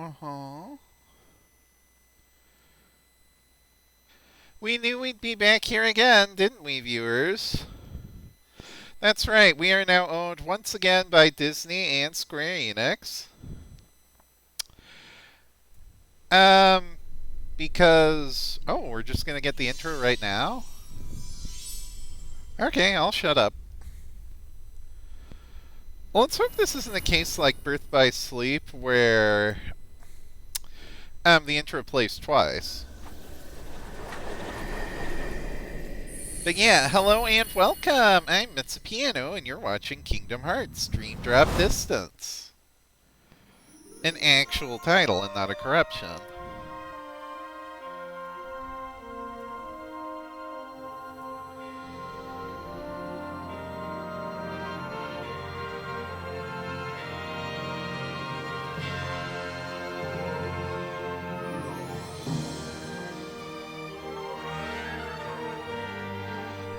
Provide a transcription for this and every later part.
Uh-huh. We knew we'd be back here again, didn't we, viewers? That's right, we are now owned once again by Disney and Square Enix. Um, because... Oh, we're just gonna get the intro right now? Okay, I'll shut up. Well, let's hope this isn't a case like Birth by Sleep, where... the intro plays twice. But yeah, hello and welcome! I'm Mitsupiano, and you're watching Kingdom Hearts Dream Drop Distance. An actual title and not a corruption.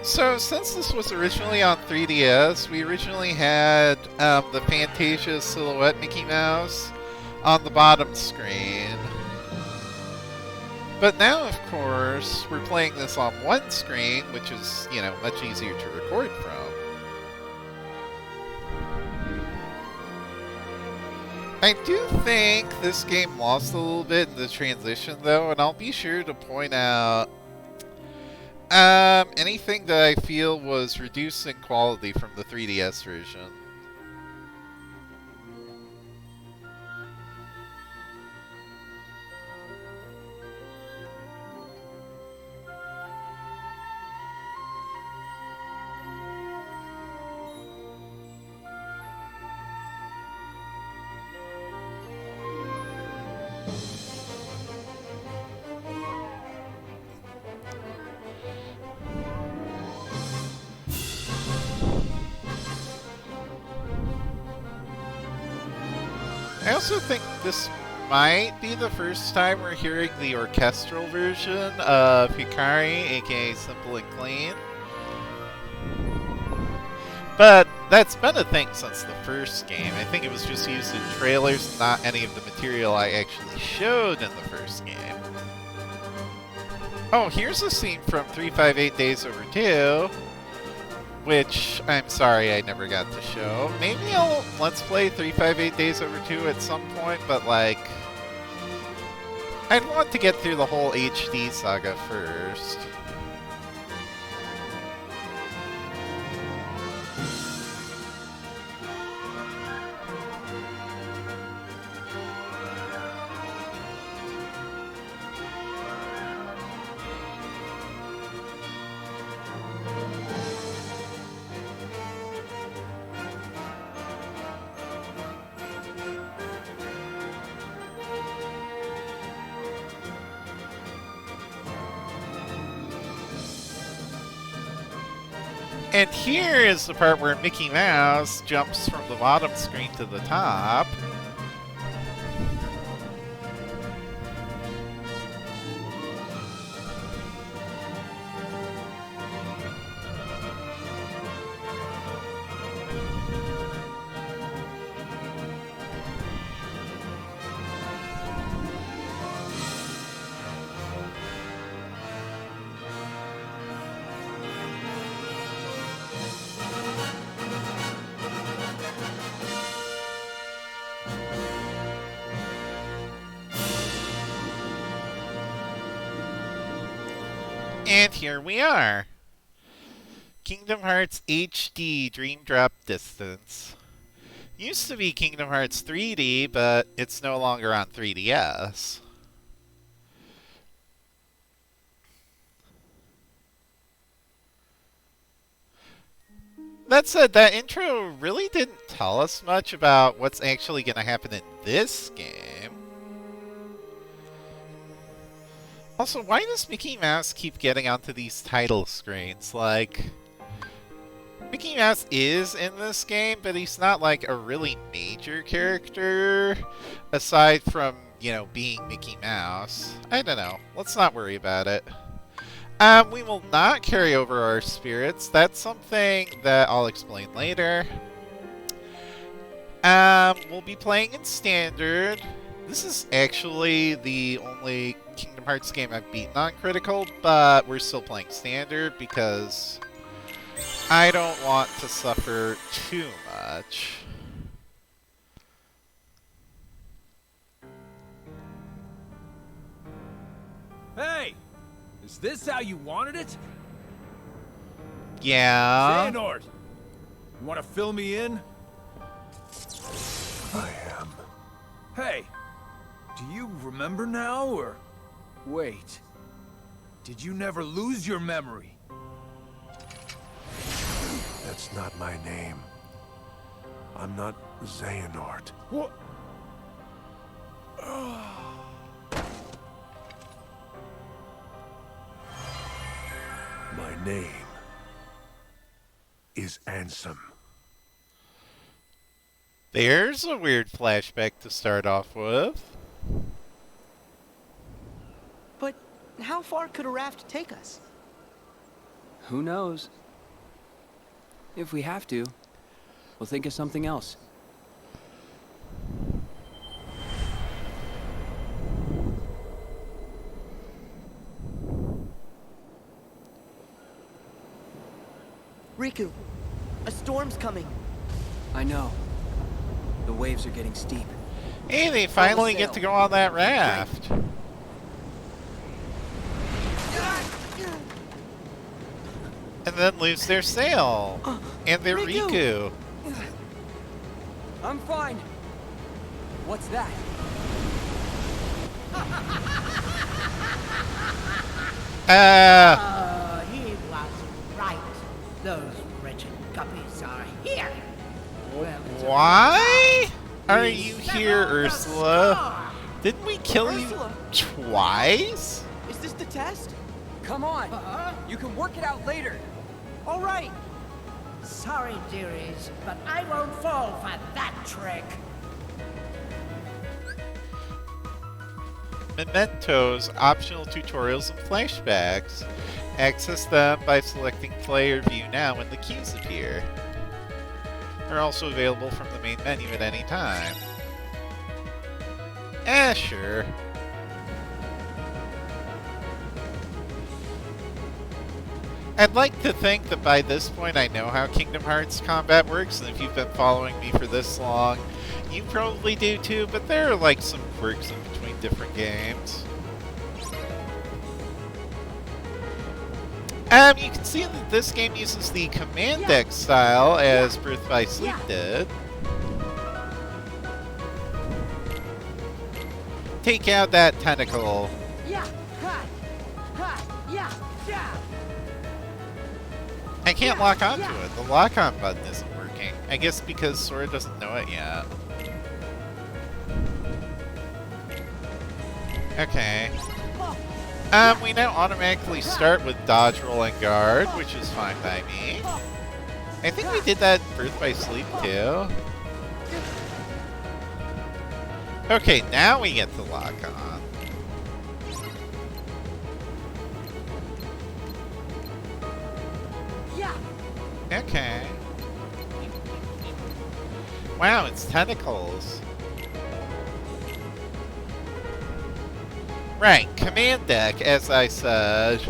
So, since this was originally on 3DS, we originally had the Fantasia Silhouette Mickey Mouse on the bottom screen. But now, of course, we're playing this on one screen, which is, much easier to record from. I do think this game lost a little bit in the transition, though, and I'll be sure to point out anything that I feel was reduced in quality from the 3DS version. I also think this might be the first time we're hearing the orchestral version of Hikari, aka Simple and Clean. But that's been a thing since the first game. I think it was just used in trailers, not any of the material I actually showed in the first game. Oh, here's a scene from 358 Days Over 2. Which, I'm sorry I never got to show. Maybe I'll Let's Play 358 Days Over 2 at some point, but like... I'd want to get through the whole HD saga first. And here is the part where Mickey Mouse jumps from the bottom screen to the top. And here we are. Kingdom Hearts HD Dream Drop Distance. Used to be Kingdom Hearts 3D, but it's no longer on 3DS. That said, that intro really didn't tell us much about what's actually going to happen in this game. Also, why does Mickey Mouse keep getting onto these title screens? Like, Mickey Mouse is in this game, but he's not like a really major character, aside from, being Mickey Mouse. I don't know. Let's not worry about it. We will not carry over our spirits. That's something that I'll explain later. We'll be playing in Standard. This is actually the only Kingdom Hearts game I've beaten on Critical, but we're still playing Standard because I don't want to suffer too much. Hey! Is this how you wanted it? Yeah. Xehanort! You want to fill me in? I am. Hey! Do you remember now, or... Wait. Did you never lose your memory? That's not my name. I'm not Xehanort. What? My name is Ansem. There's a weird flashback to start off with. But how far could a raft take us? Who knows? If we have to, we'll think of something else. Riku, a storm's coming. I know. The waves are getting steep. Hey, they finally get to go on that raft. And then lose their sail. And their Riku. I'm fine. What's that? He was right. Those wretched guppies are here. Well, Why are you here, Ursula? Didn't we kill Ursula? you twice? Is this the test? Come on. You can work it out later. All right. sorry, dearies, but I won't fall for that trick. Mementos, optional tutorials and flashbacks. Access them by selecting Play or View Now when the keys appear. They're also available from the main menu at any time. Sure. I'd like to think that by this point I know how Kingdom Hearts combat works, and if you've been following me for this long, you probably do too, but there are like some quirks in between different games. You can see that this game uses the command deck style as Birth by Sleep did. Take out that tentacle. I can't lock onto it. The lock-on button isn't working. I guess because Sora doesn't know it yet. Okay. We now automatically start with dodge, roll, and guard, which is fine by me. I think we did that in Birth by Sleep too. Okay, now we get to lock on. Okay. Wow, it's tentacles. Right, command deck, as I said.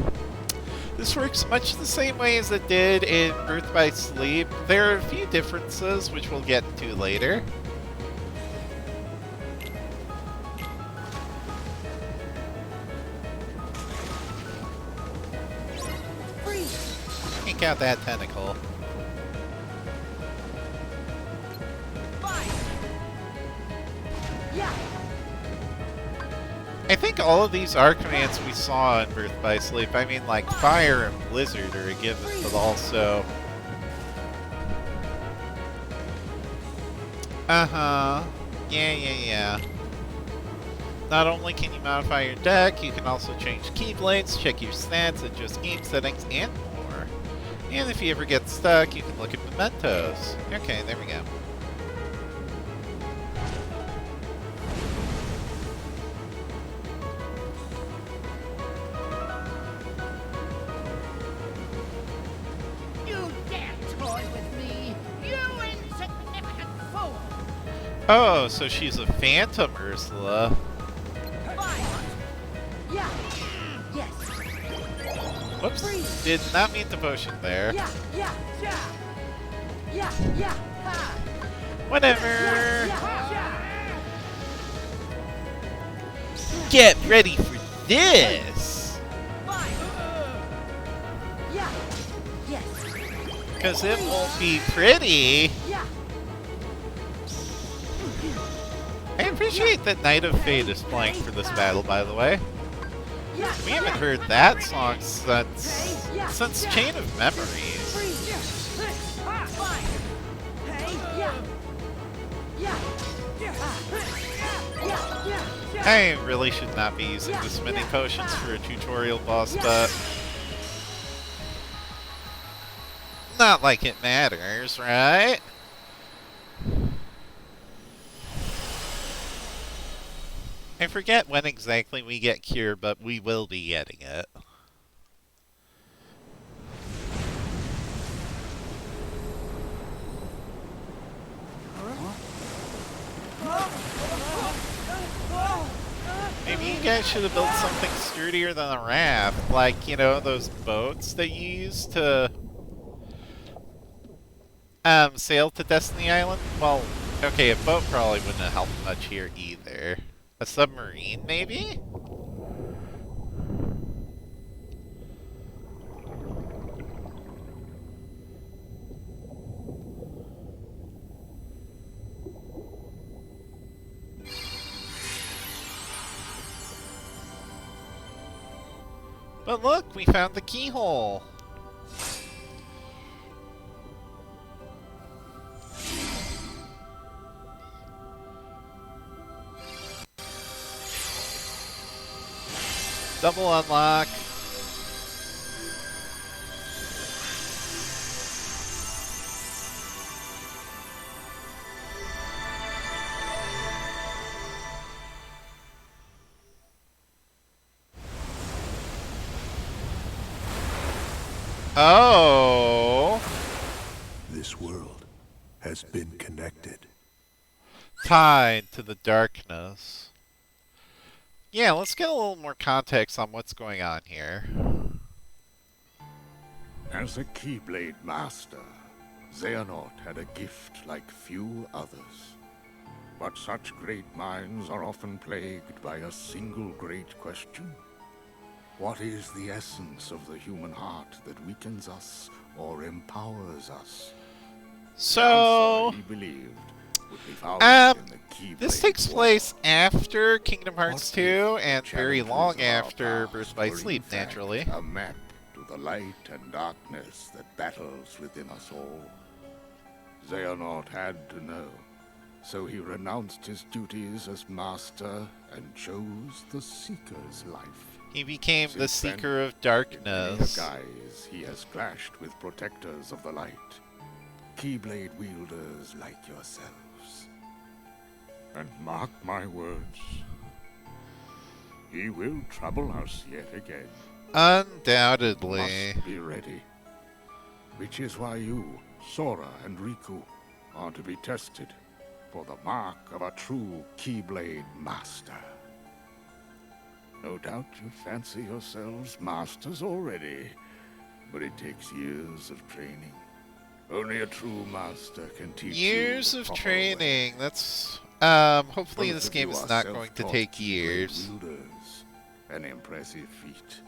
This works much the same way as it did in Birth by Sleep. There are a few differences, which we'll get to later. Take out that tentacle. I think all of these are commands we saw in Birth by Sleep. I mean, like, Fire and Blizzard are a given, but also... Uh-huh. Yeah. Not only can you modify your deck, you can also change keyblades, check your stats, adjust game settings, and more. And if you ever get stuck, you can look at mementos. Okay, there we go. Oh, so she's a phantom Ursula. Yeah. Yes. Whoops. Did not mean to potion there. Yeah. Yeah. Yeah. Yeah. Yeah. Ha. Whatever. Yeah. Yeah. Get ready for this! Yeah. Yes. Because it won't be pretty. Yeah. I appreciate that Knight of Fate is playing for this battle, by the way. Yeah. We haven't heard that song since Chain of Memories. I really should not be using this many potions for a tutorial boss, but not like it matters, right? I forget when exactly we get Cure, but we will be getting it. Maybe you guys should have built something sturdier than a raft, like, you know, those boats that you use to sail to Destiny Island? Well, okay, a boat probably wouldn't have helped much here either. A submarine, maybe? But look, we found the keyhole! Double unlock. Oh! This world has been connected. Tied to the darkness. Yeah, let's get a little more context on what's going on here. As a Keyblade master, Xehanort had a gift like few others. But such great minds are often plagued by a single great question. What is the essence of the human heart that weakens us or empowers us? So, The answer, he believed, would be found in the Keyblade this takes War. place after Kingdom Hearts What 2 if and the very challenges long of our after past Birth by were in Sleep, fact naturally. A map to the light and darkness that battles within us all. Xehanort had to know, so he renounced his duties as master and chose the Seeker's life. He became the Since then, Seeker of In many a Darkness. guise, he has clashed with protectors of the light, Keyblade wielders like yourselves. And mark my words, he will trouble us yet again. Undoubtedly. Must be ready. Which is why you, Sora and Riku, are to be tested for the mark of a true Keyblade master. No doubt you fancy yourselves masters already, but it takes years of training. Only a true master can teach Years you the of proper training. way. That's hopefully Both this of game you is are not going to self-taught take Keyblade years. wielders. An impressive feat.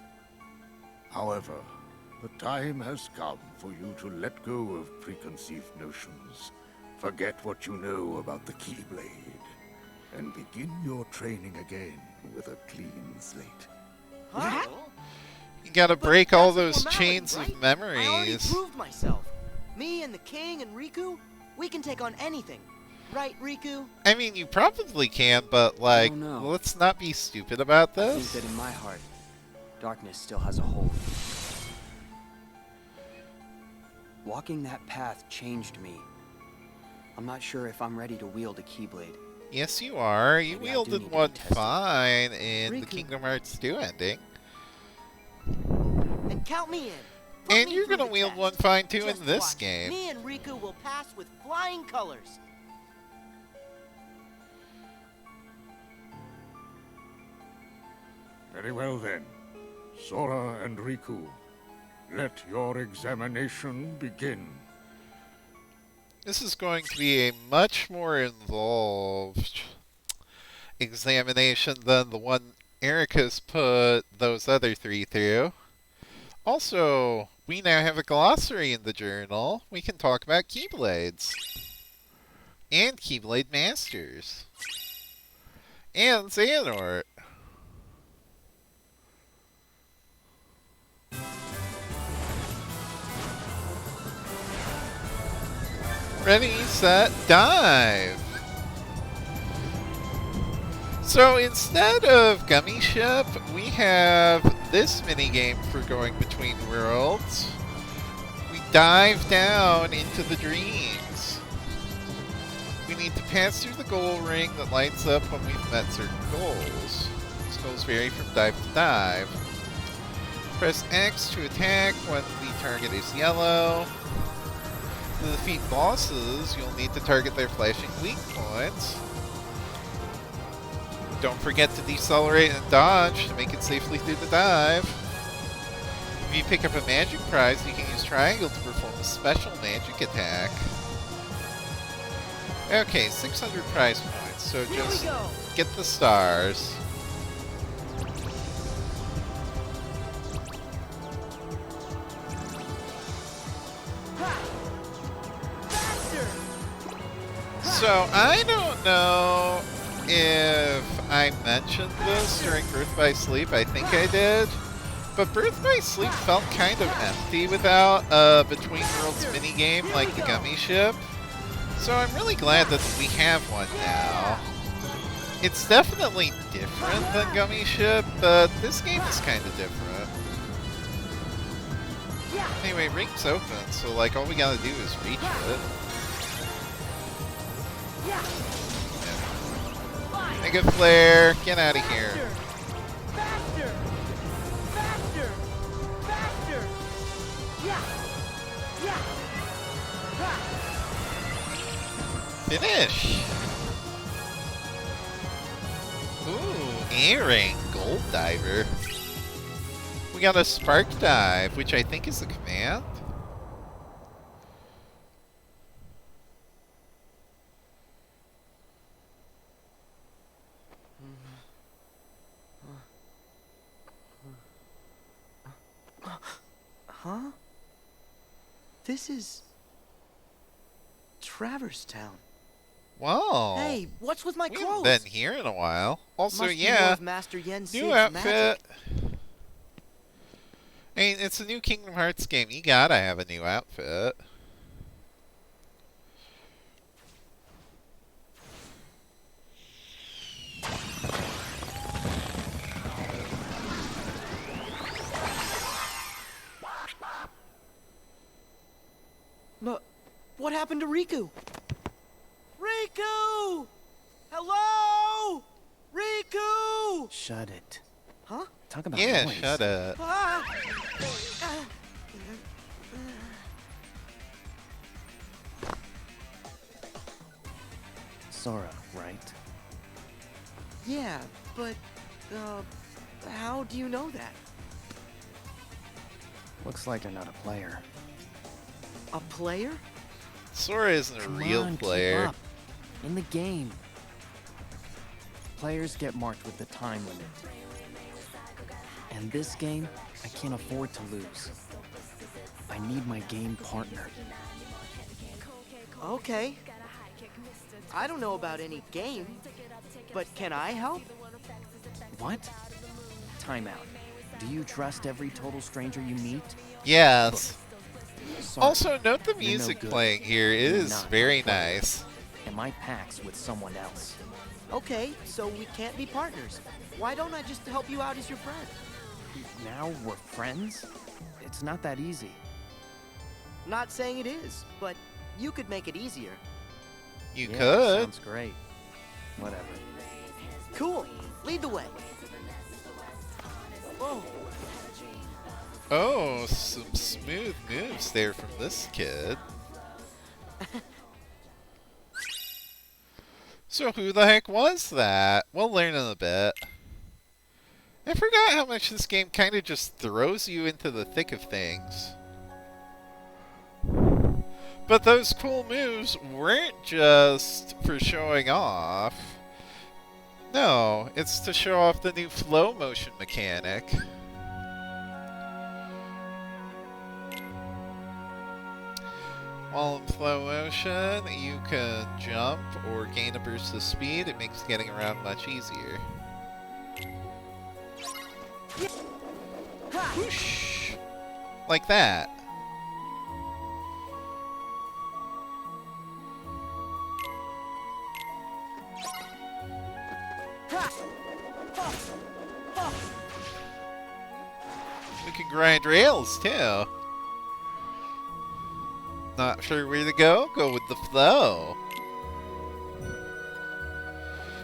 However, the time has come for you to let go of preconceived notions, forget what you know about the Keyblade, and begin your training again with a clean slate. Huh? You gotta But break all that's a those formality, chains right? of I already memories. proved myself. Me and the king and Riku, we can take on anything. Right, Riku? I mean, you probably can, but like, don't know. let's not be stupid about I think this. that in my heart, darkness still has a hold. Walking that path changed me. I'm not sure if I'm ready to wield a Keyblade. Yes, you are. You Maybe I do need wielded to be one tested. fine in the Riku. Kingdom Hearts 2 ending. And count me in. Put And me you're through gonna the wield test. one fine too Just in this watch. game. Me and Riku will pass with flying colors. Very well then. Sora and Riku, let your examination begin. This is going to be a much more involved examination than the one Erica's put those other three through. Also, we now have a glossary in the journal. We can talk about Keyblades. And Keyblade Masters. And Xehanort. Ready, set, dive! So instead of Gummy Ship, we have this minigame for going between worlds. We dive down into the dreams. We need to pass through the goal ring that lights up when we've met certain goals. These goals vary from dive to dive. Press X to attack when the target is yellow. To defeat bosses, you'll need to target their flashing weak points. Don't forget to decelerate and dodge to make it safely through the dive. If you pick up a magic prize, you can use triangle to perform a special magic attack. Okay, 600 prize points, so just get the stars. So, I don't know if I mentioned this during Birth by Sleep. I think I did. But Birth by Sleep felt kind of empty without a Between Worlds minigame like the Gummy Ship. So I'm really glad that we have one now. It's definitely different than Gummy Ship, but this game is kind of different. Anyway, ring's open, so like all we gotta do is reach it. Yeah. Mega Flare, get out of here. Faster! Faster! Faster! Yeah! Yeah! Finish! Ooh, A-Ring, Gold Diver. We got a Spark Dive, which I think is a command. Huh? This is Traverse Town. Wow. Hey, what's with my We haven't clothes? been here in a while. Also, Must be more yeah, of Master Yen new Sid's outfit. magic. I mean, it's a new Kingdom Hearts game. You gotta have a new outfit. But what happened to Riku? Riku! Hello? Riku! Shut it. Huh? Talk about Yeah, noise. shut up. Ah! Sora, right? Yeah, but, how do you know that? Looks like you're not a player. A player? Sora isn't a Come real on, keep player. up. In the game, players get marked with the time limit. And this game, I can't afford to lose. I need my game partner. Okay. I don't know about any game, but can I help? What? Time out. Do you trust every total stranger you meet? Yes. Sorry, Also, note the you're no music good. playing here. It You're is not very a player. nice. And my pack's with someone else. Okay, so we can't be partners. Why don't I just help you out as your friend? Now we're friends? It's not that easy. Not saying it is, but you could make it easier. You Yeah, could. Sounds great. Whatever. Cool. Lead the way. Oh, Oh, some smooth moves there from this kid. So who the heck was that? We'll learn in a bit. I forgot how much this game kind of just throws you into the thick of things. But those cool moves weren't just for showing off. No, it's to show off the new flow motion mechanic. While in flow motion, you can jump or gain a burst of speed. It makes getting around much easier. Whoosh! Like that. We can grind rails too. Not sure where to go? Go with the flow.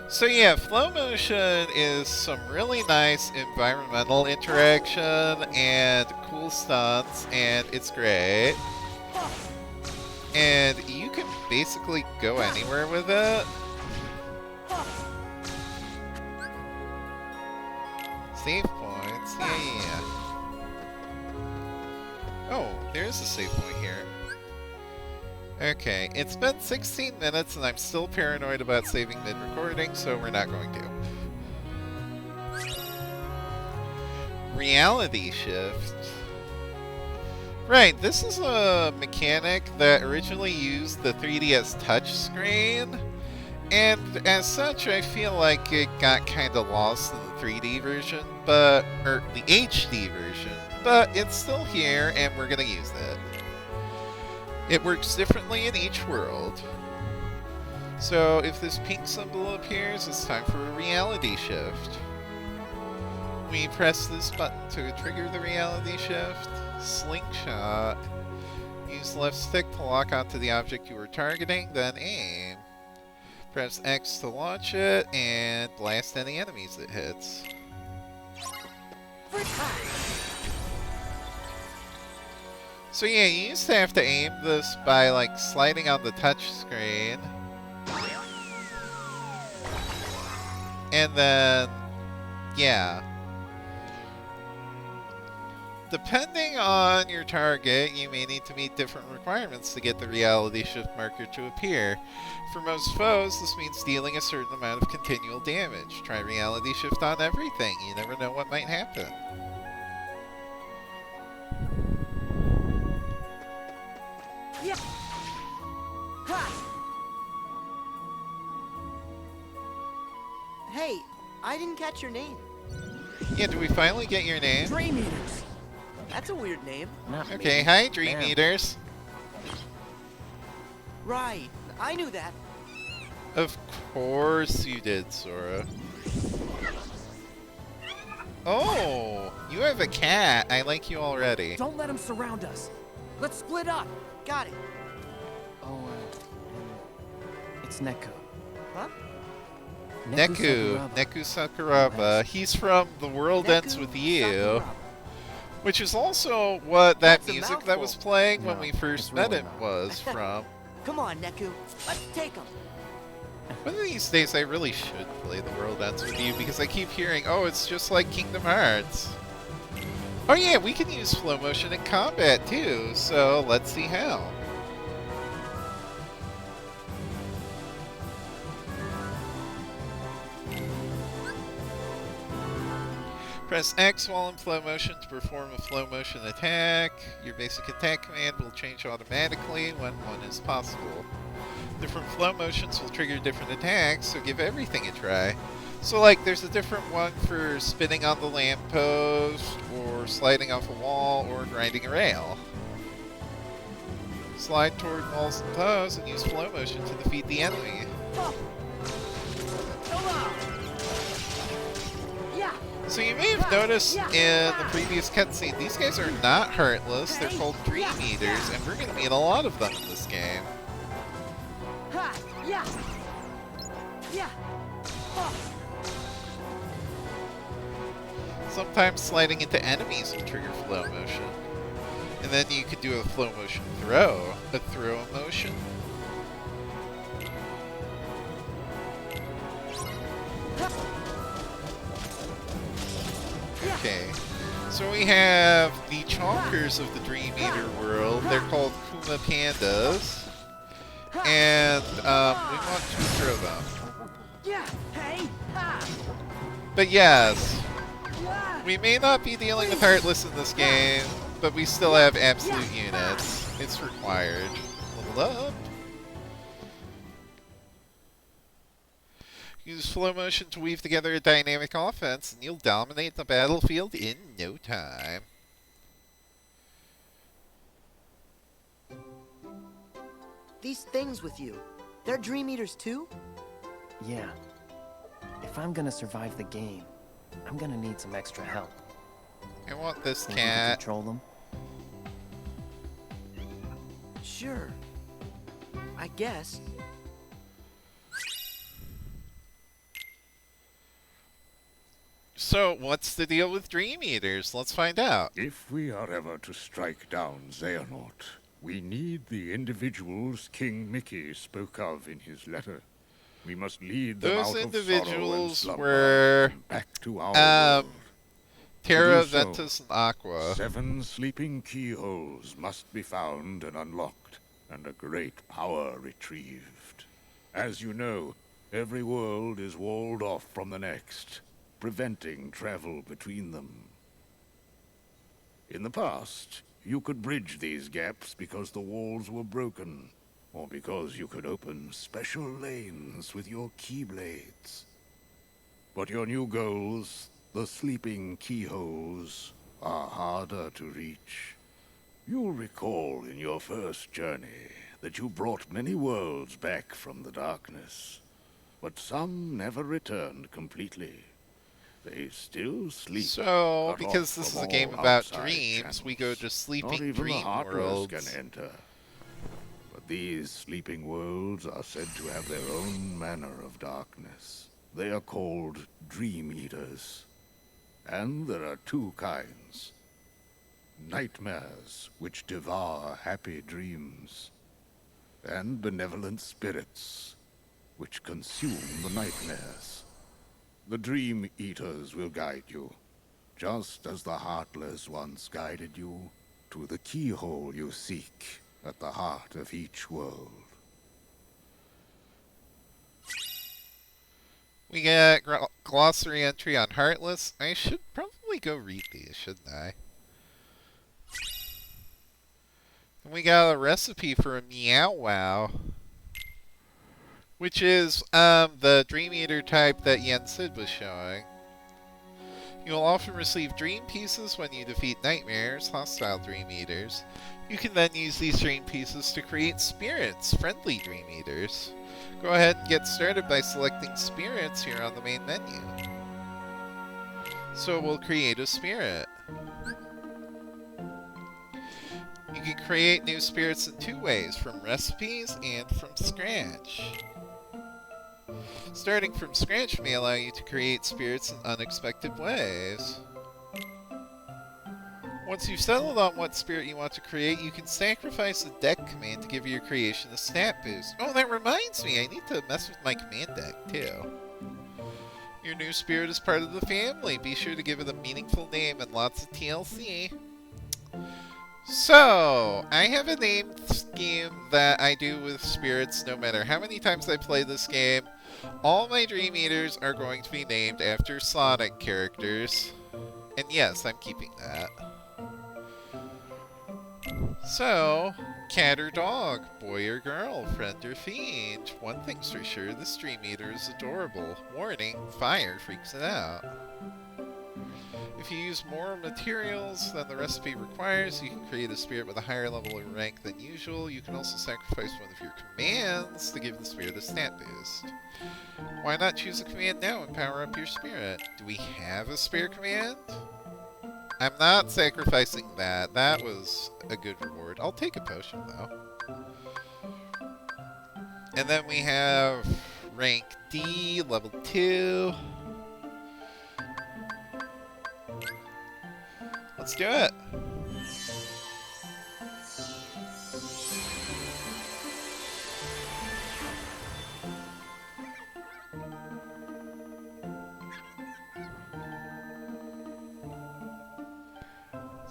So yeah, flow motion is some really nice environmental interaction and cool stunts, and it's great. And you can basically go anywhere with it. Save points, yeah. Oh, there's a save point here. Okay, it's been 16 minutes and I'm still paranoid about saving mid-recording, so we're not going to. Reality shift. Right, this is a mechanic that originally used the 3DS touchscreen, and as such I feel like it got kinda lost in the 3D version, or the HD version, but it's still here and we're gonna use it. It works differently in each world. So if this pink symbol appears, it's time for a reality shift. We press this button to trigger the reality shift. Slingshot. Use left stick to lock onto the object you were targeting, then aim. Press X to launch it, and blast any enemies it hits. So yeah, you used to have to aim this by like sliding on the touch screen. And then, yeah. Depending on your target, you may need to meet different requirements to get the reality shift marker to appear. For most foes, this means dealing a certain amount of continual damage. Try reality shift on everything, you never know what might happen. Yeah. Hey, I didn't catch your name. Yeah, do we finally get your name? Dream Eaters. That's a weird name. Okay, hi Dream Eaters. Right, I knew that. Of course you did, Sora. Oh, you have a cat. I like you already. Don't let him surround us. Let's split up. Got it. Oh, it's Neku. Huh? Neku Sakuraba. He's from The World Ends With You, Sakuraba. which is also what that That's a music that was mouthful. playing when No, we first it's met really him not. was from. Come on, Neku. Let's take him. One of these days I really should play The World Ends With You because I keep hearing, oh, it's just like Kingdom Hearts. Oh yeah, we can use flow motion in combat too, so let's see how. Press X while in flow motion to perform a flow motion attack. Your basic attack command will change automatically when one is possible. Different flow motions will trigger different attacks, so give everything a try. So like, there's a different one for spinning on the lamppost, or sliding off a wall, or grinding a rail. Slide toward walls and posts, and use flow motion to defeat the enemy. So you may have noticed in the previous cutscene, these guys are not heartless, they're called Dream Eaters, and we're going to meet a lot of them in this game. Sometimes sliding into enemies will trigger flow motion. And then you could do a flow motion throw, a throw motion. So we have the chonkers of the Dream Eater world. They're called Kuma Pandas. And we want to throw them. But yes, we may not be dealing with Heartless in this game, but we still have absolute units. It's required. Level up. Use flow motion to weave together a dynamic offense, and you'll dominate the battlefield in no time. These things with you, they're Dream Eaters too? Yeah. If I'm gonna survive the game, I'm gonna need some extra help. I want this Think you can cat. control them? Sure. I guess. So, what's the deal with Dream Eaters? Let's find out. If we are ever to strike down Xehanort, we need the individuals King Mickey spoke of in his letter. We must lead them Those out of sorrow and individuals slumber were and back to our world. Terra, To do so, Ventus, and Aqua. 7 sleeping keyholes must be found and unlocked, and a great power retrieved. As you know, every world is walled off from the next, preventing travel between them. In the past, you could bridge these gaps because the walls were broken, or because you could open special lanes with your keyblades. But your new goals, the sleeping keyholes, are harder to reach. You'll recall in your first journey that you brought many worlds back from the darkness, but some never returned completely. They still sleep. So, cut because off this is from a game all about outside dreams, we go to Not sleeping even dream the heartless worlds. can enter. But these sleeping worlds are said to have their own manner of darkness. They are called Dream Eaters. And there are 2 kinds. Nightmares, which devour happy dreams. And benevolent spirits, which consume the nightmares. The Dream Eaters will guide you, just as the Heartless once guided you to the keyhole you seek at the heart of each world. We get glossary entry on Heartless. I should probably go read these, shouldn't I? And we got a recipe for a Meow Wow, which is the Dream Eater type that Yen Sid was showing. You will often receive dream pieces when you defeat nightmares, hostile Dream Eaters. You can then use these dream pieces to create spirits, friendly Dream Eaters. Go ahead and get started by selecting spirits here on the main menu. So we'll create a spirit. You can create new spirits in 2 ways, from recipes and from scratch. Starting from scratch may allow you to create spirits in unexpected ways. Once you've settled on what spirit you want to create, you can sacrifice a deck command to give your creation a stat boost. Oh, that reminds me, I need to mess with my command deck, too. Your new spirit is part of the family. Be sure to give it a meaningful name and lots of TLC. So, I have a name scheme that I do with spirits no matter how many times I play this game. All my Dream Eaters are going to be named after Sonic characters. And yes, I'm keeping that. So, cat or dog, boy or girl, friend or fiend. One thing's for sure, this Dream Eater is adorable. Warning, fire freaks it out. If you use more materials than the recipe requires, you can create a spirit with a higher level of rank than usual. You can also sacrifice one of your commands to give the spirit a stat boost. Why not choose a command now and power up your spirit? Do we have a spare command? I'm not sacrificing that. That was a good reward. I'll take a potion, though. And then we have rank D, level 2. Let's do it.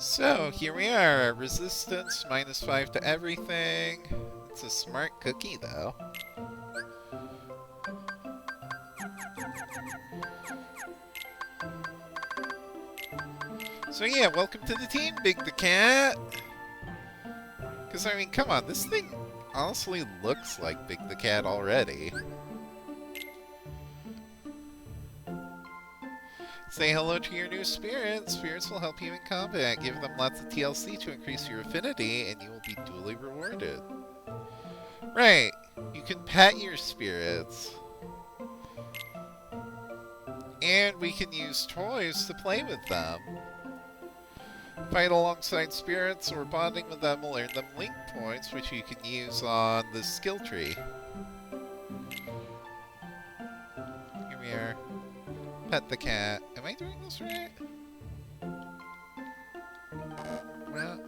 So, here we are. Resistance, -5 to everything. It's a smart cookie, though. So yeah, welcome to the team, Big the Cat! Because, I mean, come on, this thing honestly looks like Big the Cat already. Say hello to your new spirits. Spirits will help you in combat. Give them lots of TLC to increase your affinity, and you will be duly rewarded. Right, you can pet your spirits. And we can use toys to play with them. Fight alongside spirits or bonding with them will earn them link points, which you can use on the skill tree. Here we are. Pet the cat. Am I doing this right? Well,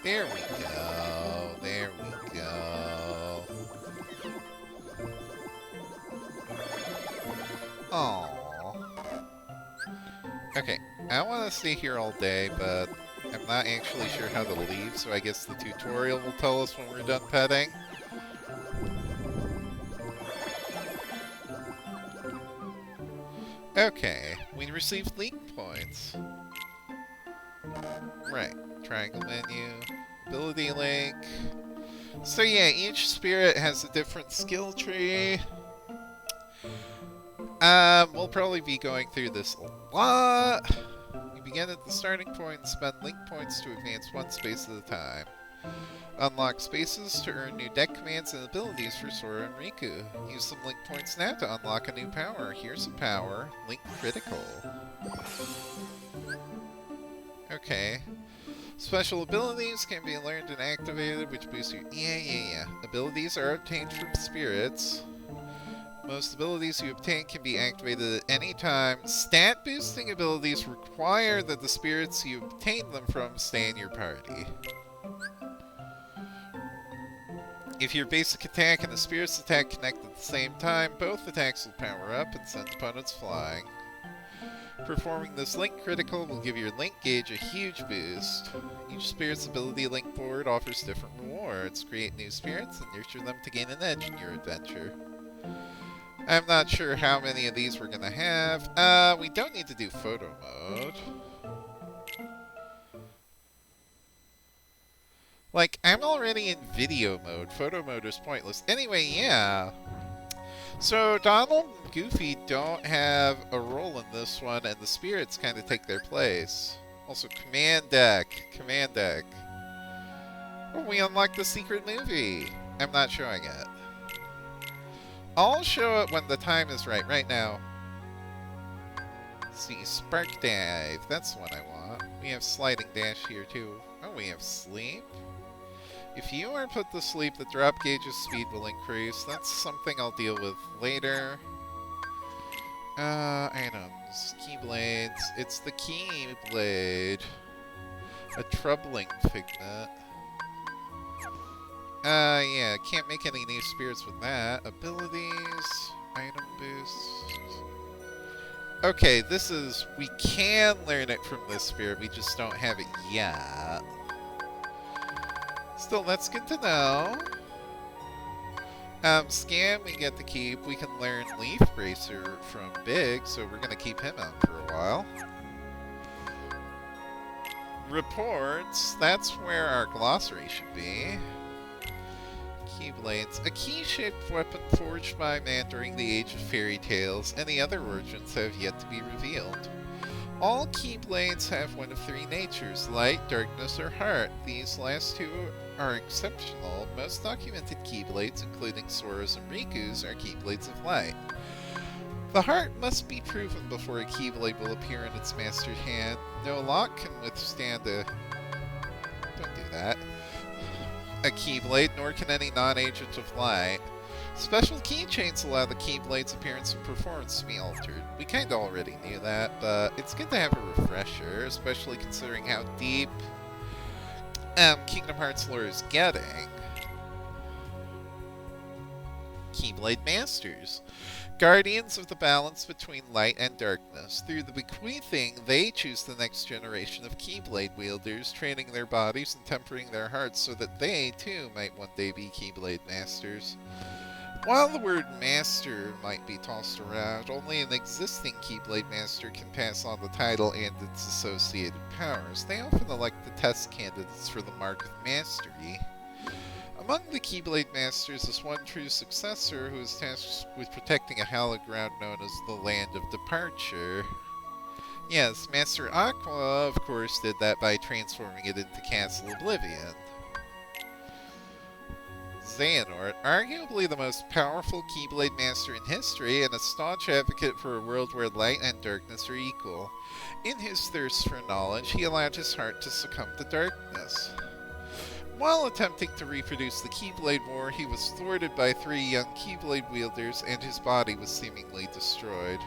there we go. There we go. Aww. Okay, I want to stay here all day, but I'm not actually sure how to leave, so I guess the tutorial will tell us when we're done petting. Okay, we received link points. Right, triangle menu, ability link. So yeah, each spirit has a different skill tree. We'll probably be going through this a lot. You begin at the starting point and spend link points to advance one space at a time. Unlock spaces to earn new deck commands and abilities for Sora and Riku. Use some link points now to unlock a new power. Here's a power, Link Critical. Okay. Special abilities can be learned and activated, which boosts your... Yeah. Abilities are obtained from spirits. Most abilities you obtain can be activated at any time. Stat boosting abilities require that the spirits you obtain them from stay in your party. If your basic attack and the spirit's attack connect at the same time, both attacks will power up and send opponents flying. Performing this Link Critical will give your Link gauge a huge boost. Each spirit's ability link board offers different rewards. Create new spirits and nurture them to gain an edge in your adventure. I'm not sure how many of these we're gonna have. We don't need to do photo mode. Like, I'm already in video mode. Photo mode is pointless. Anyway, yeah. So, Donald and Goofy don't have a role in this one, and the spirits kind of take their place. Also, Command Deck. Command Deck. Oh, we unlocked the secret movie. I'm not showing it. I'll show it when the time is right. Right now. Let's see, Spark Dive. That's the one I want. We have Sliding Dash here, too. Oh, we have Sleep. If you are put to sleep, the drop gauge's speed will increase. That's something I'll deal with later. Items. Keyblades. It's the Keyblade. A troubling figment. Yeah, can't make any new spirits with that. Abilities. Item boost. Okay, this is... We can learn it from this spirit, we just don't have it yet. Still, that's good to know. Scan, we get to keep. We can learn Leaf Bracer from Big, so we're going to keep him out for a while. Reports, that's where our glossary should be. Keyblades, a key-shaped weapon forged by man during the Age of Fairy Tales. Any other origins have yet to be revealed. All Keyblades have one of three natures, light, darkness, or heart. These last two are exceptional. Most documented Keyblades, including Sora's and Riku's, are Keyblades of light. The heart must be proven before a Keyblade will appear in its master's hand. No lock can withstand a... Don't do that. A Keyblade, nor can any non-agent of light. Special keychains allow the Keyblade's appearance and performance to be altered. We kinda already knew that, but it's good to have a refresher, especially considering how deep Kingdom Hearts lore is getting. Keyblade Masters, guardians of the balance between light and darkness. Through the bequeathing, they choose the next generation of Keyblade wielders, training their bodies and tempering their hearts so that they, too, might one day be Keyblade Masters. While the word Master might be tossed around, only an existing Keyblade Master can pass on the title and its associated powers. They often elect the test candidates for the Mark of Mastery. Among the Keyblade Masters is one true successor who is tasked with protecting a hallowed ground known as the Land of Departure. Yes, Master Aqua, of course, did that by transforming it into Castle Oblivion. Xehanort, arguably the most powerful Keyblade Master in history and a staunch advocate for a world where light and darkness are equal. In his thirst for knowledge, he allowed his heart to succumb to darkness. While attempting to reproduce the Keyblade War, he was thwarted by 3 young Keyblade wielders and his body was seemingly destroyed.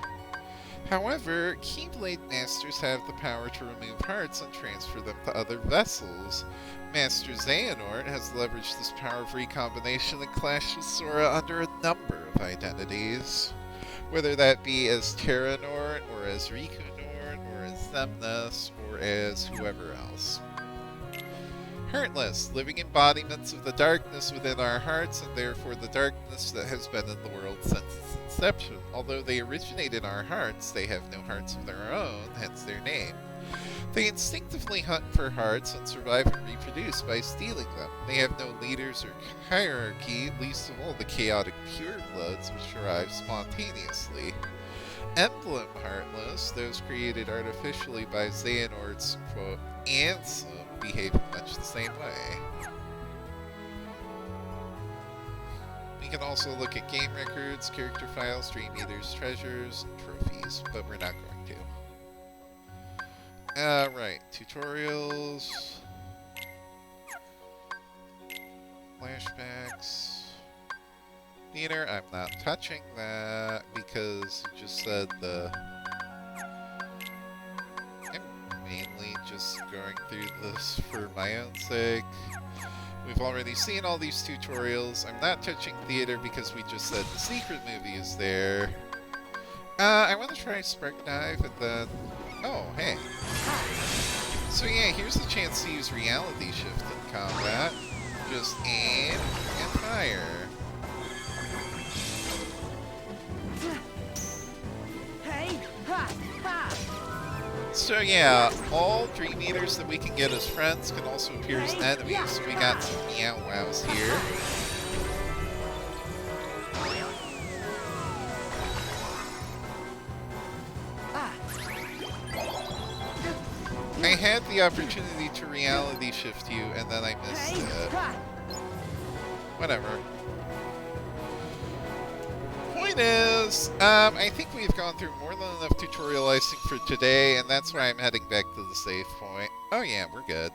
However, Keyblade Masters have the power to remove hearts and transfer them to other vessels. Master Xehanort has leveraged this power of recombination and clashed with Sora under a number of identities. Whether that be as Terranort, or as Rikunort, or as Xemnas, or as whoever else. Heartless, living embodiments of the darkness within our hearts, and therefore the darkness that has been in the world since its inception. Although they originate in our hearts, they have no hearts of their own, hence their name. They instinctively hunt for hearts and survive and reproduce by stealing them. They have no leaders or hierarchy, least of all the chaotic purebloods which arrive spontaneously. Emblem Heartless, those created artificially by Xehanort's, quote, Ansem, behave in much the same way. We can also look at game records, character files, Dream Eaters, treasures, and trophies, but we're not going to. Right, tutorials, flashbacks, theater, I'm not touching that because you just said I'm mainly just going through this for my own sake. We've already seen all these tutorials. I'm not touching theater because we just said the secret movie is there. I want to try Spark Dive and then... Oh, hey. So yeah, here's the chance to use Reality Shift in combat. Just aim and fire. So yeah, all Dream Eaters that we can get as friends can also appear as enemies. So we got some Meow Wows here. I had the opportunity to Reality Shift you, and then I missed it. Whatever. Point is, I think we've gone through more than enough tutorializing for today, and that's why I'm heading back to the save point. Oh yeah, we're good.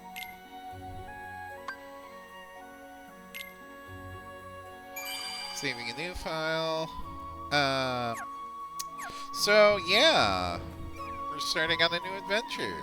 Saving a new file. So yeah, we're starting on a new adventure.